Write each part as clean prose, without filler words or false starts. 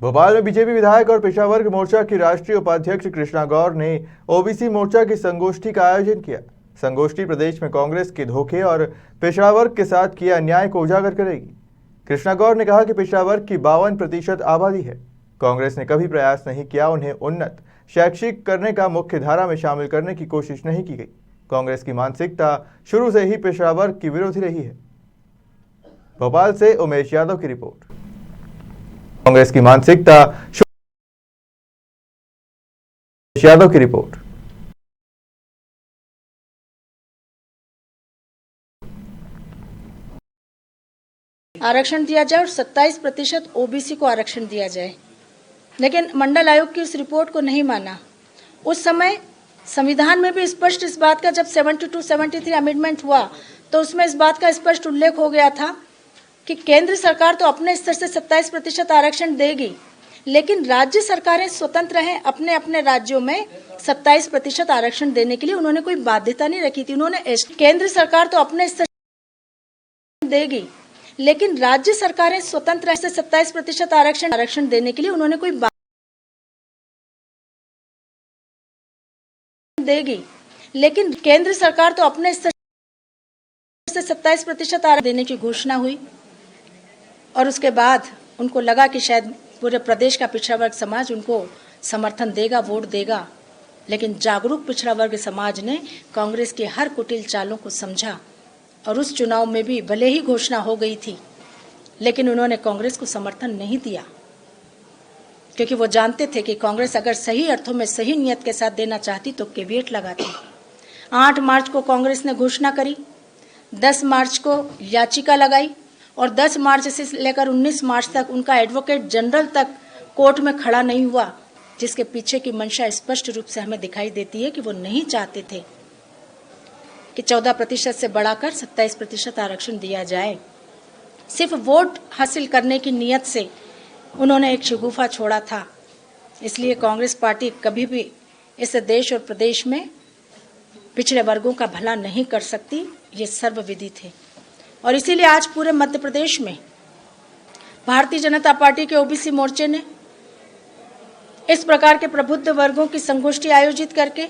भोपाल में बीजेपी विधायक और पिछड़ा वर्ग मोर्चा की राष्ट्रीय उपाध्यक्ष कृष्णा गौर ने ओबीसी मोर्चा की संगोष्ठी का आयोजन किया। संगोष्ठी प्रदेश में कांग्रेस के धोखे और पिछड़ा वर्ग के साथ किए अन्याय को उजागर करेगी। कृष्णा गौर ने कहा कि पिछड़ा वर्ग की 52% आबादी है। कांग्रेस ने कभी प्रयास नहीं किया उन्हें उन्नत शैक्षिक करने का, मुख्य धारा में शामिल करने की कोशिश नहीं की गई। कांग्रेस की मानसिकता शुरू से ही पिछड़ा वर्ग की विरोधी रही है। भोपाल से उमेश यादव की रिपोर्ट। कांग्रेस की मानसिकता यादव की रिपोर्ट। आरक्षण दिया जाए और 27% ओबीसी को आरक्षण दिया जाए, लेकिन मंडल आयोग की उस रिपोर्ट को नहीं माना। उस समय संविधान में भी स्पष्ट इस बात का, जब 72-73 अमेंडमेंट हुआ तो उसमें इस बात का स्पष्ट उल्लेख हो गया था कि केंद्र सरकार तो अपने स्तर से 27% आरक्षण देगी, लेकिन राज्य सरकारें स्वतंत्र हैं अपने अपने राज्यों में 27% आरक्षण देने के लिए। उन्होंने कोई बाध्यता नहीं रखी थी। उन्होंने केंद्र सरकार तो अपने स्तर देगी, लेकिन राज्य सरकारें स्वतंत्र से 27% आरक्षण देने के लिए उन्होंने कोई देगी, लेकिन केंद्र सरकार तो अपने स्तर से 27% आरक्षण देने की घोषणा हुई और उसके बाद उनको लगा कि शायद पूरे प्रदेश का पिछड़ा वर्ग समाज उनको समर्थन देगा, वोट देगा। लेकिन जागरूक पिछड़ा वर्ग समाज ने कांग्रेस की हर कुटिल चालों को समझा और उस चुनाव में भी भले ही घोषणा हो गई थी, लेकिन उन्होंने कांग्रेस को समर्थन नहीं दिया, क्योंकि वो जानते थे कि कांग्रेस अगर सही अर्थों में सही नियत के साथ देना चाहती तो कैविएट लगाती। 8 मार्च को कांग्रेस ने घोषणा करी, 10 मार्च को याचिका लगाई और 10 मार्च से लेकर 19 मार्च तक उनका एडवोकेट जनरल तक कोर्ट में खड़ा नहीं हुआ, जिसके पीछे की मंशा स्पष्ट रूप से हमें दिखाई देती है कि वो नहीं चाहते थे कि 14% से बढ़ाकर 27% आरक्षण दिया जाए। सिर्फ वोट हासिल करने की नियत से उन्होंने एक शगुफा छोड़ा था। इसलिए कांग्रेस पार्टी कभी भी इस देश और प्रदेश में पिछड़े वर्गों का भला नहीं कर सकती, ये सर्वविदित है। और इसीलिए आज पूरे मध्य प्रदेश में भारतीय जनता पार्टी के ओबीसी मोर्चे ने इस प्रकार के प्रबुद्ध वर्गों की संगोष्ठी आयोजित करके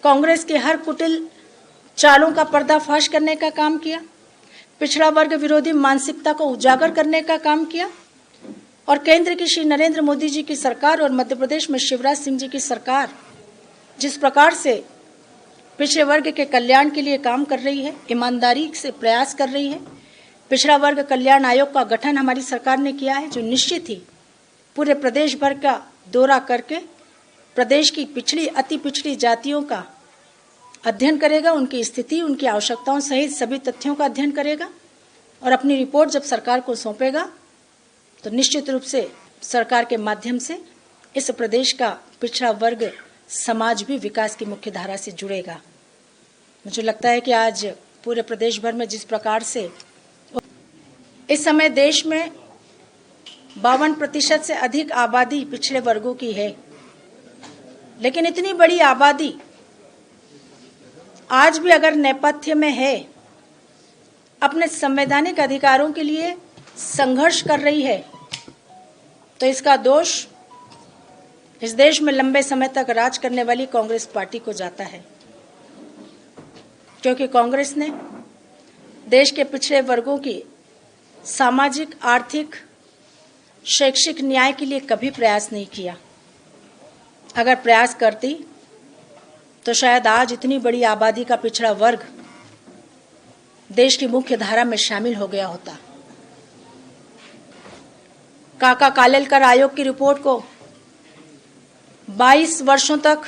कांग्रेस के हर कुटिल चालों का पर्दाफाश करने का काम किया, पिछड़ा वर्ग विरोधी मानसिकता को उजागर करने का काम किया और केंद्र की श्री नरेंद्र मोदी जी की सरकार और मध्य प्रदेश में शिवराज सिंह जी की सरकार जिस प्रकार से पिछड़े वर्ग के कल्याण के लिए काम कर रही है, ईमानदारी से प्रयास कर रही है। पिछड़ा वर्ग कल्याण आयोग का गठन हमारी सरकार ने किया है, जो निश्चित ही पूरे प्रदेश भर का दौरा करके प्रदेश की पिछड़ी अति पिछड़ी जातियों का अध्ययन करेगा, उनकी स्थिति, उनकी आवश्यकताओं सहित सभी तथ्यों का अध्ययन करेगा और अपनी रिपोर्ट जब सरकार को सौंपेगा तो निश्चित रूप से सरकार के माध्यम से इस प्रदेश का पिछड़ा वर्ग समाज भी विकास की मुख्य धारा से जुड़ेगा। मुझे लगता है कि आज पूरे प्रदेश भर में जिस प्रकार से इस समय देश में 52% से अधिक आबादी पिछड़े वर्गों की है, लेकिन इतनी बड़ी आबादी आज भी अगर नेपथ्य में है, अपने संवैधानिक अधिकारों के लिए संघर्ष कर रही है, तो इसका दोष इस देश में लंबे समय तक राज करने वाली कांग्रेस पार्टी को जाता है, क्योंकि कांग्रेस ने देश के पिछड़े वर्गों की सामाजिक, आर्थिक, शैक्षिक न्याय के लिए कभी प्रयास नहीं किया। अगर प्रयास करती तो शायद आज इतनी बड़ी आबादी का पिछड़ा वर्ग देश की मुख्य धारा में शामिल हो गया होता। काका कालेलकर आयोग की रिपोर्ट को 22 वर्षों तक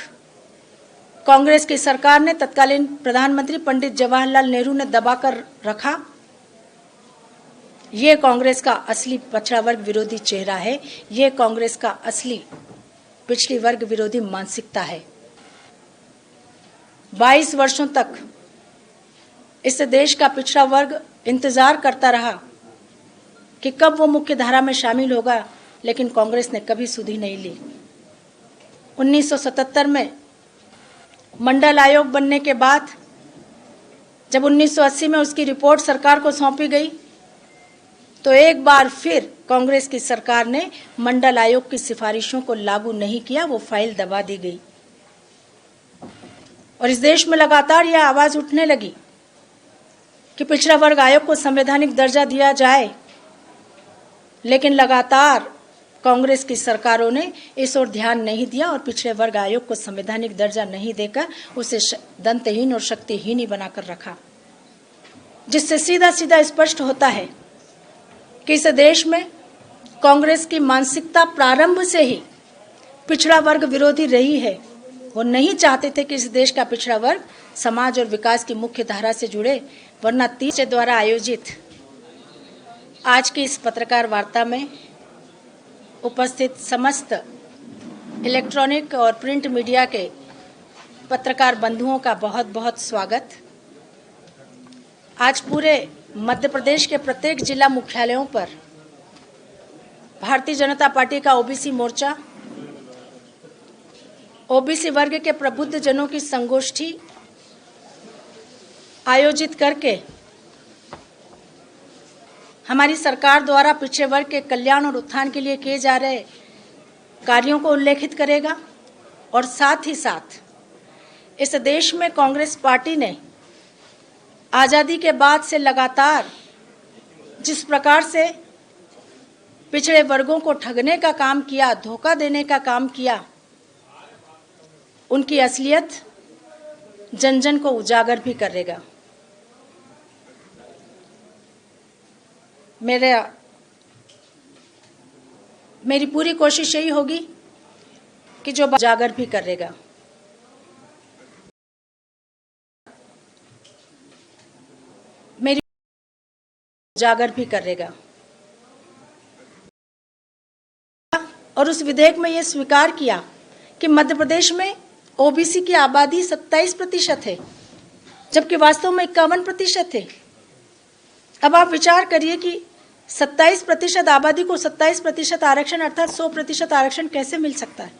कांग्रेस की सरकार ने, तत्कालीन प्रधानमंत्री पंडित जवाहरलाल नेहरू ने दबाकर रखा। ये कांग्रेस का असली पिछड़ा वर्ग विरोधी चेहरा है, ये कांग्रेस का असली पिछड़ी वर्ग विरोधी मानसिकता है। 22 वर्षों तक इस देश का पिछड़ा वर्ग इंतजार करता रहा कि कब वो मुख्य धारा में शामिल होगा, लेकिन कांग्रेस ने कभी सुधि नहीं ली। 1977 में मंडल आयोग बनने के बाद जब 1980 में उसकी रिपोर्ट सरकार को सौंपी गई, तो एक बार फिर कांग्रेस की सरकार ने मंडल आयोग की सिफारिशों को लागू नहीं किया, वो फाइल दबा दी गई। और इस देश में लगातार यह आवाज उठने लगी कि पिछड़ा वर्ग आयोग को संवैधानिक दर्जा दिया जाए, लेकिन लगातार कांग्रेस की सरकारों ने इस ओर ध्यान नहीं दिया और पिछड़े वर्ग आयोग को संवैधानिक दर्जा नहीं देकर उसे दंतहीन और शक्तिहीन ही बनाकर रखा, जिससे सीधा सीधा स्पष्ट होता है कि इस देश में कांग्रेस की मानसिकता प्रारंभ से ही पिछड़ा वर्ग विरोधी रही है। वो नहीं चाहते थे कि इस देश का पिछड़ा वर्ग समाज और विकास की मुख्य धारा से जुड़े, वरना 30 द्वारा आयोजित आज की इस पत्रकार वार्ता में उपस्थित समस्त इलेक्ट्रॉनिक और प्रिंट मीडिया के पत्रकार बंधुओं का बहुत बहुत स्वागत। आज पूरे मध्य प्रदेश के प्रत्येक जिला मुख्यालयों पर भारतीय जनता पार्टी का ओबीसी मोर्चा, ओबीसी वर्ग के प्रबुद्ध जनों की संगोष्ठी आयोजित करके हमारी सरकार द्वारा पिछड़े वर्ग के कल्याण और उत्थान के लिए किए जा रहे कार्यों को उल्लेखित करेगा। और साथ ही साथ इस देश में कांग्रेस पार्टी ने आजादी के बाद से लगातार जिस प्रकार से पिछड़े वर्गों को ठगने का काम किया, धोखा देने का काम किया, उनकी असलियत जन जन को उजागर भी करेगा। मेरी पूरी कोशिश यही होगी कि जो उजागर भी करेगा। मेरी उजागर भी करेगा और उस विधेयक में यह स्वीकार किया कि मध्य प्रदेश में ओबीसी की आबादी 27% है, जबकि वास्तव में 51% है। अब आप विचार करिए कि 27% आबादी को 27% आरक्षण अर्थात 100% आरक्षण कैसे मिल सकता है।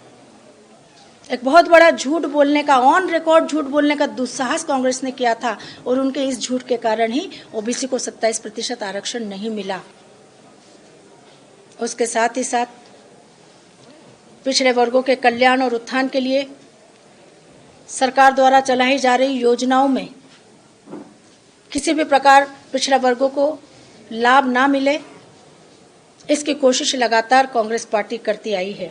एक बहुत बड़ा झूठ बोलने का, ऑन रिकॉर्ड झूठ बोलने का दुस्साहस कांग्रेस ने किया था और उनके इस झूठ के कारण ही ओबीसी को 27% आरक्षण नहीं मिला। उसके साथ ही साथ पिछड़े वर्गों के कल्याण और उत्थान के लिए सरकार द्वारा चलाई जा रही योजनाओं में किसी भी प्रकार पिछड़ा वर्गों को लाभ ना मिले, इसकी कोशिश लगातार कांग्रेस पार्टी करती आई है।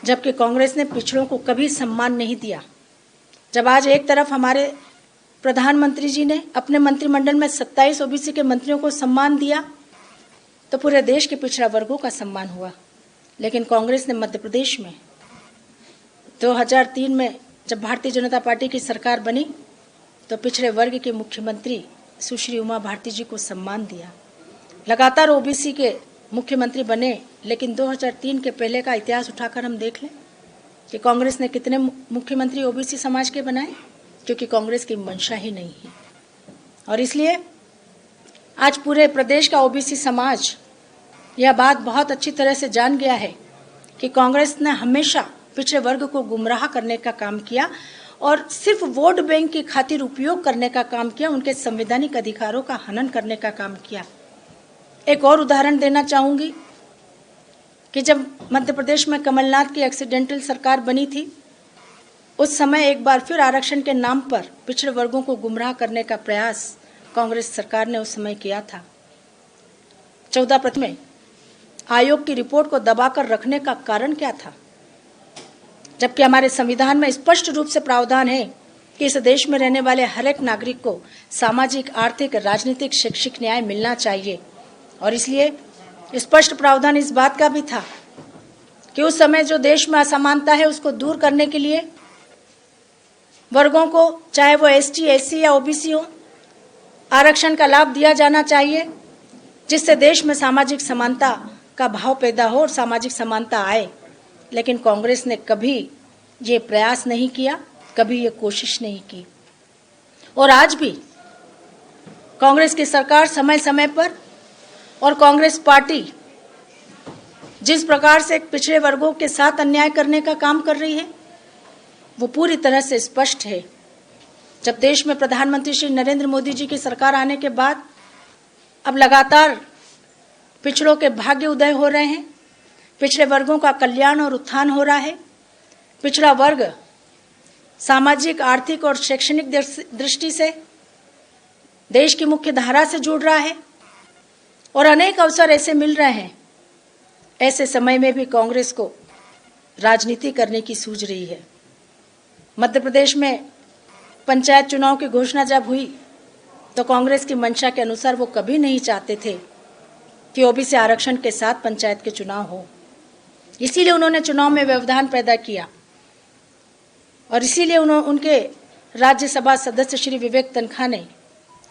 जबकि कांग्रेस ने पिछड़ों को कभी सम्मान नहीं दिया। जब आज एक तरफ हमारे प्रधानमंत्री जी ने अपने मंत्रिमंडल में 27 ओबीसी के मंत्रियों को सम्मान दिया, तो पूरे देश के पिछड़ा वर्गों का सम्मान हुआ। लेकिन कांग्रेस ने मध्य प्रदेश में 2003 में जब भारतीय जनता पार्टी की सरकार बनी तो पिछड़े वर्ग के मुख्यमंत्री सुश्री उमा भारती जी को सम्मान दिया। लगातार ओबीसी के मुख्यमंत्री बने, लेकिन 2003 के पहले का इतिहास उठाकर हम देख लें कि कांग्रेस ने कितने मुख्यमंत्री ओबीसी समाज के बनाए, क्योंकि कांग्रेस की मंशा ही नहीं है। और इसलिए आज पूरे प्रदेश का ओबीसी समाज यह बात बहुत अच्छी तरह से जान गया है कि कांग्रेस ने हमेशा पिछड़े वर्ग को गुमराह करने का काम किया और सिर्फ वोट बैंक की खातिर उपयोग करने का काम किया, उनके संवैधानिक अधिकारों का हनन करने का काम किया। एक और उदाहरण देना चाहूंगी कि जब मध्य प्रदेश में कमलनाथ की एक्सीडेंटल सरकार बनी थी, उस समय एक बार फिर आरक्षण के नाम पर पिछड़े वर्गों को गुमराह करने का प्रयास कांग्रेस सरकार ने उस समय किया था। 14 में आयोग की रिपोर्ट को दबाकर रखने का कारण क्या था, जबकि हमारे संविधान में स्पष्ट रूप से प्रावधान है कि इस देश में रहने वाले हर एक नागरिक को सामाजिक, आर्थिक, राजनीतिक, शैक्षिक न्याय मिलना चाहिए। और इसलिए स्पष्ट प्रावधान इस बात का भी था कि उस समय जो देश में असमानता है उसको दूर करने के लिए वर्गों को, चाहे वो एसटी, एससी या ओबीसी हो, आरक्षण का लाभ दिया जाना चाहिए, जिससे देश में सामाजिक समानता का भाव पैदा हो और सामाजिक समानता आए। लेकिन कांग्रेस ने कभी ये प्रयास नहीं किया, कभी ये कोशिश नहीं की। और आज भी कांग्रेस की सरकार समय समय पर और कांग्रेस पार्टी जिस प्रकार से पिछड़े वर्गों के साथ अन्याय करने का काम कर रही है, वो पूरी तरह से स्पष्ट है। जब देश में प्रधानमंत्री श्री नरेंद्र मोदी जी की सरकार आने के बाद अब लगातार पिछड़ों के भाग्य उदय हो रहे हैं, पिछड़े वर्गों का कल्याण और उत्थान हो रहा है, पिछड़ा वर्ग सामाजिक, आर्थिक और शैक्षणिक दृष्टि से देश की मुख्य धारा से जुड़ रहा है और अनेक अवसर ऐसे मिल रहे हैं। ऐसे समय में भी कांग्रेस को राजनीति करने की सूझ रही है। मध्य प्रदेश में पंचायत चुनाव की घोषणा जब हुई तो कांग्रेस की मंशा के अनुसार वो कभी नहीं चाहते थे कि ओबीसी आरक्षण के साथ पंचायत के चुनाव हो। इसीलिए उन्होंने चुनाव में व्यवधान पैदा किया और इसीलिए उनके राज्यसभा सदस्य श्री विवेक तनखा ने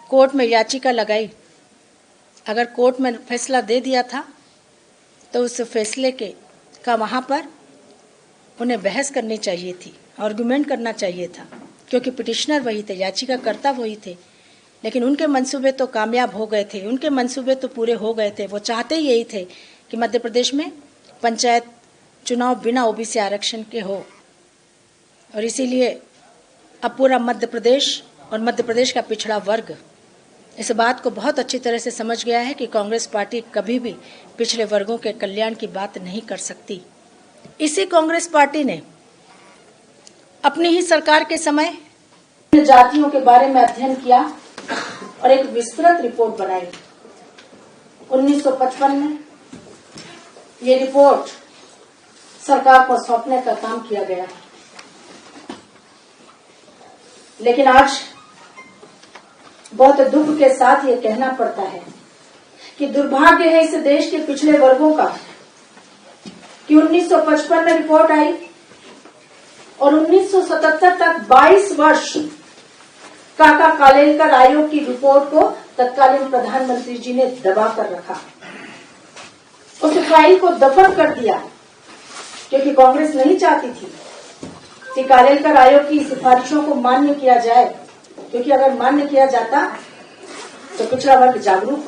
कोर्ट में याचिका लगाई। अगर कोर्ट में फैसला दे दिया था तो उस फैसले का वहाँ पर उन्हें बहस करनी चाहिए थी, आर्गुमेंट करना चाहिए था, क्योंकि पिटिशनर वही थे, याचिकाकर्ता वही थे। लेकिन उनके मंसूबे तो कामयाब हो गए थे, उनके मंसूबे तो पूरे हो गए थे। वो चाहते ही यही थे कि मध्य प्रदेश में पंचायत चुनाव बिना ओबीसी आरक्षण के हो। और इसीलिए अब पूरा मध्य प्रदेश और मध्य प्रदेश का पिछड़ा वर्ग इस बात को बहुत अच्छी तरह से समझ गया है कि कांग्रेस पार्टी कभी भी पिछड़े वर्गों के कल्याण की बात नहीं कर सकती। इसी कांग्रेस पार्टी ने अपनी ही सरकार के समय जातियों के बारे में अध्ययन किया और एक विस्तृत रिपोर्ट बनाई। 1955 में ये रिपोर्ट सरकार को सौंपने का काम किया गया, लेकिन आज बहुत दुख के साथ ये कहना पड़ता है कि दुर्भाग्य है इस देश के पिछड़े वर्गों का कि 1955 में रिपोर्ट आई और 1977 तक 22 वर्ष काका कालेलकर आयोग की रिपोर्ट को तत्कालीन प्रधानमंत्री जी ने दबा कर रखा। उस फाइल को दफन कर दिया क्योंकि कांग्रेस नहीं चाहती थी कि कालेलकर आयोग की सिफारिशों को मान्य किया जाए, क्योंकि अगर मान्य किया जाता तो पिछड़ा वर्ग जागरूक